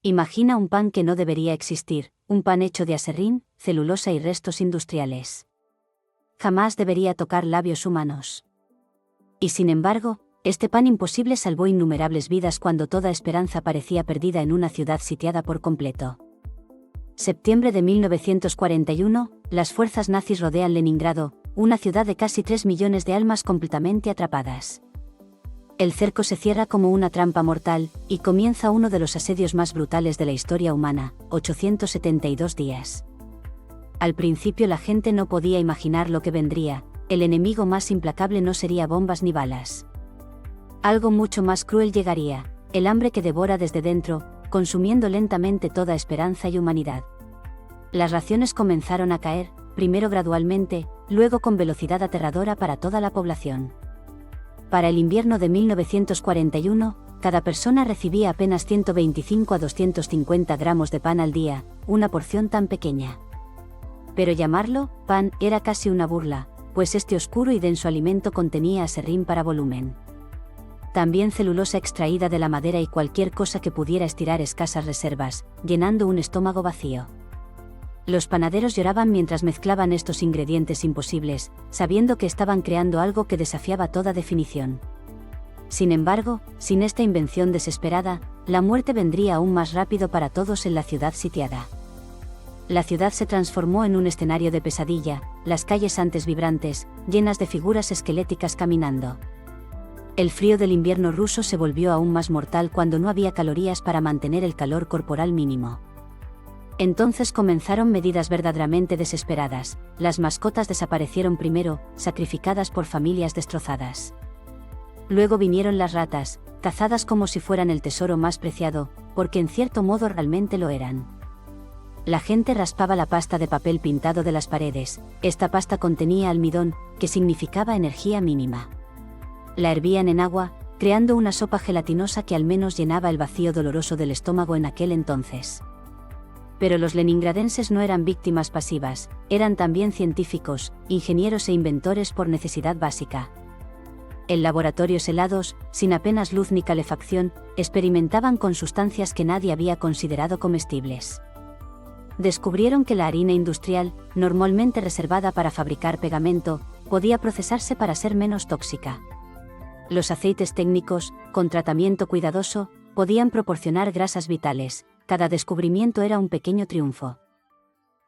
Imagina un pan que no debería existir, un pan hecho de aserrín, celulosa y restos industriales. Jamás debería tocar labios humanos. Y sin embargo, este pan imposible salvó innumerables vidas cuando toda esperanza parecía perdida en una ciudad sitiada por completo. Septiembre de 1941, las fuerzas nazis rodean Leningrado, una ciudad de casi 3 millones de almas completamente atrapadas. El cerco se cierra como una trampa mortal, y comienza uno de los asedios más brutales de la historia humana, 872 días. Al principio la gente no podía imaginar lo que vendría, el enemigo más implacable no sería bombas ni balas. Algo mucho más cruel llegaría, el hambre que devora desde dentro, consumiendo lentamente toda esperanza y humanidad. Las raciones comenzaron a caer, primero gradualmente, luego con velocidad aterradora para toda la población. Para el invierno de 1941, cada persona recibía apenas 125 a 250 gramos de pan al día, una porción tan pequeña. Pero llamarlo pan era casi una burla, pues este oscuro y denso alimento contenía aserrín para volumen. También celulosa extraída de la madera y cualquier cosa que pudiera estirar escasas reservas, llenando un estómago vacío. Los panaderos lloraban mientras mezclaban estos ingredientes imposibles, sabiendo que estaban creando algo que desafiaba toda definición. Sin embargo, sin esta invención desesperada, la muerte vendría aún más rápido para todos en la ciudad sitiada. La ciudad se transformó en un escenario de pesadilla, las calles antes vibrantes, llenas de figuras esqueléticas caminando. El frío del invierno ruso se volvió aún más mortal cuando no había calorías para mantener el calor corporal mínimo. Entonces comenzaron medidas verdaderamente desesperadas, las mascotas desaparecieron primero, sacrificadas por familias destrozadas. Luego vinieron las ratas, cazadas como si fueran el tesoro más preciado, porque en cierto modo realmente lo eran. La gente raspaba la pasta de papel pintado de las paredes, esta pasta contenía almidón, que significaba energía mínima. La hervían en agua, creando una sopa gelatinosa que al menos llenaba el vacío doloroso del estómago en aquel entonces. Pero los leningradenses no eran víctimas pasivas, eran también científicos, ingenieros e inventores por necesidad básica. En laboratorios helados, sin apenas luz ni calefacción, experimentaban con sustancias que nadie había considerado comestibles. Descubrieron que la harina industrial, normalmente reservada para fabricar pegamento, podía procesarse para ser menos tóxica. Los aceites técnicos, con tratamiento cuidadoso, podían proporcionar grasas vitales. Cada descubrimiento era un pequeño triunfo.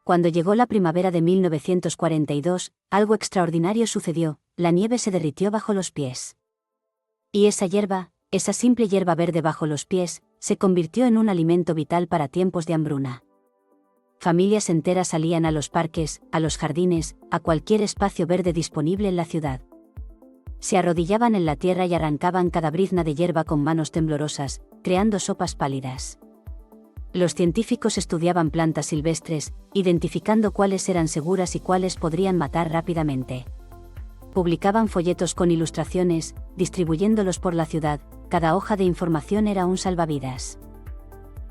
Cuando llegó la primavera de 1942, algo extraordinario sucedió, la nieve se derritió bajo los pies. Y esa hierba, esa simple hierba verde bajo los pies, se convirtió en un alimento vital para tiempos de hambruna. Familias enteras salían a los parques, a los jardines, a cualquier espacio verde disponible en la ciudad. Se arrodillaban en la tierra y arrancaban cada brizna de hierba con manos temblorosas, creando sopas pálidas. Los científicos estudiaban plantas silvestres, identificando cuáles eran seguras y cuáles podrían matar rápidamente. Publicaban folletos con ilustraciones, distribuyéndolos por la ciudad, cada hoja de información era un salvavidas.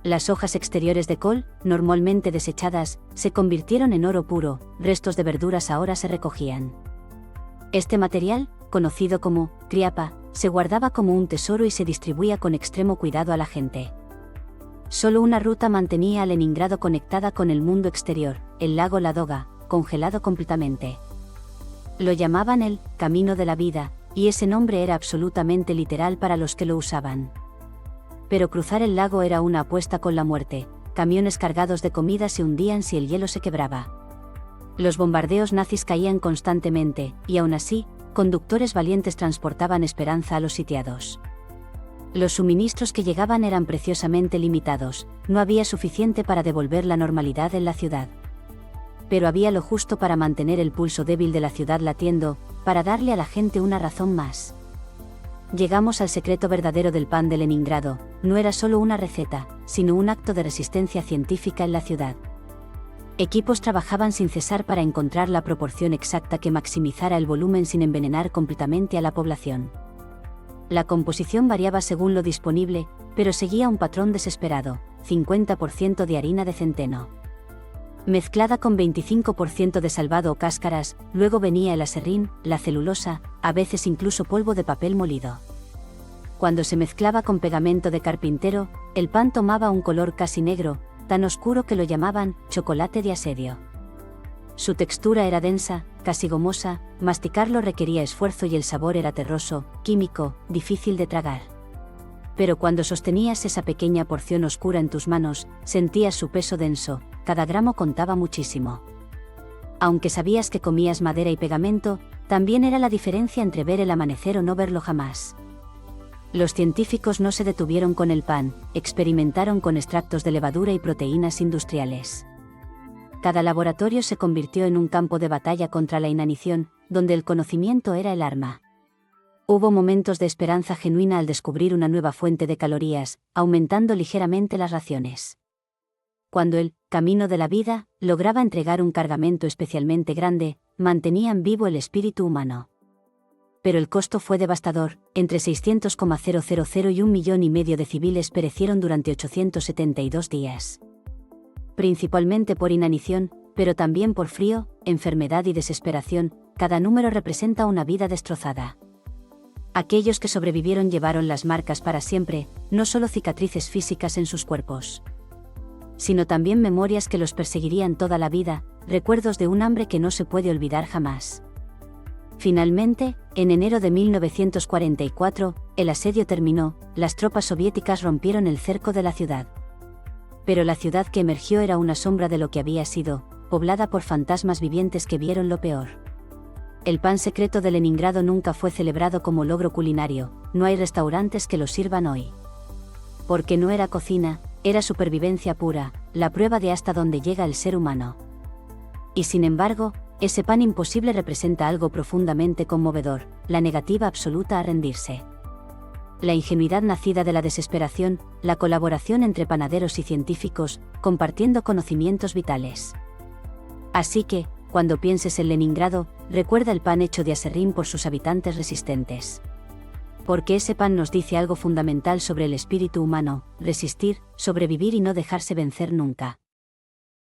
Las hojas exteriores de col, normalmente desechadas, se convirtieron en oro puro, restos de verduras ahora se recogían. Este material, conocido como criapa, se guardaba como un tesoro y se distribuía con extremo cuidado a la gente. Solo una ruta mantenía a Leningrado conectada con el mundo exterior, el lago Ladoga, congelado completamente. Lo llamaban el Camino de la Vida, y ese nombre era absolutamente literal para los que lo usaban. Pero cruzar el lago era una apuesta con la muerte, camiones cargados de comida se hundían si el hielo se quebraba. Los bombardeos nazis caían constantemente, y aún así, conductores valientes transportaban esperanza a los sitiados. Los suministros que llegaban eran preciosamente limitados, no había suficiente para devolver la normalidad en la ciudad. Pero había lo justo para mantener el pulso débil de la ciudad latiendo, para darle a la gente una razón más. Llegamos al secreto verdadero del pan de Leningrado, no era solo una receta, sino un acto de resistencia científica en la ciudad. Equipos trabajaban sin cesar para encontrar la proporción exacta que maximizara el volumen sin envenenar completamente a la población. La composición variaba según lo disponible, pero seguía un patrón desesperado, 50% de harina de centeno. Mezclada con 25% de salvado o cáscaras, luego venía el aserrín, la celulosa, a veces incluso polvo de papel molido. Cuando se mezclaba con pegamento de carpintero, el pan tomaba un color casi negro, tan oscuro que lo llamaban chocolate de asedio. Su textura era densa, casi gomosa, masticarlo requería esfuerzo y el sabor era terroso, químico, difícil de tragar. Pero cuando sostenías esa pequeña porción oscura en tus manos, sentías su peso denso, cada gramo contaba muchísimo. Aunque sabías que comías madera y pegamento, también era la diferencia entre ver el amanecer o no verlo jamás. Los científicos no se detuvieron con el pan, experimentaron con extractos de levadura y proteínas industriales. Cada laboratorio se convirtió en un campo de batalla contra la inanición, donde el conocimiento era el arma. Hubo momentos de esperanza genuina al descubrir una nueva fuente de calorías, aumentando ligeramente las raciones. Cuando el camino de la vida lograba entregar un cargamento especialmente grande, mantenían vivo el espíritu humano. Pero el costo fue devastador, entre 600,000 y 1,5 millones de civiles perecieron durante 872 días. Principalmente por inanición, pero también por frío, enfermedad y desesperación, cada número representa una vida destrozada. Aquellos que sobrevivieron llevaron las marcas para siempre, no solo cicatrices físicas en sus cuerpos, sino también memorias que los perseguirían toda la vida, recuerdos de un hambre que no se puede olvidar jamás. Finalmente, en enero de 1944, el asedio terminó, las tropas soviéticas rompieron el cerco de la ciudad. Pero la ciudad que emergió era una sombra de lo que había sido, poblada por fantasmas vivientes que vieron lo peor. El pan secreto de Leningrado nunca fue celebrado como logro culinario, no hay restaurantes que lo sirvan hoy. Porque no era cocina, era supervivencia pura, la prueba de hasta dónde llega el ser humano. Y sin embargo, ese pan imposible representa algo profundamente conmovedor, la negativa absoluta a rendirse. La ingenuidad nacida de la desesperación, la colaboración entre panaderos y científicos, compartiendo conocimientos vitales. Así que, cuando pienses en Leningrado, recuerda el pan hecho de aserrín por sus habitantes resistentes. Porque ese pan nos dice algo fundamental sobre el espíritu humano: resistir, sobrevivir y no dejarse vencer nunca.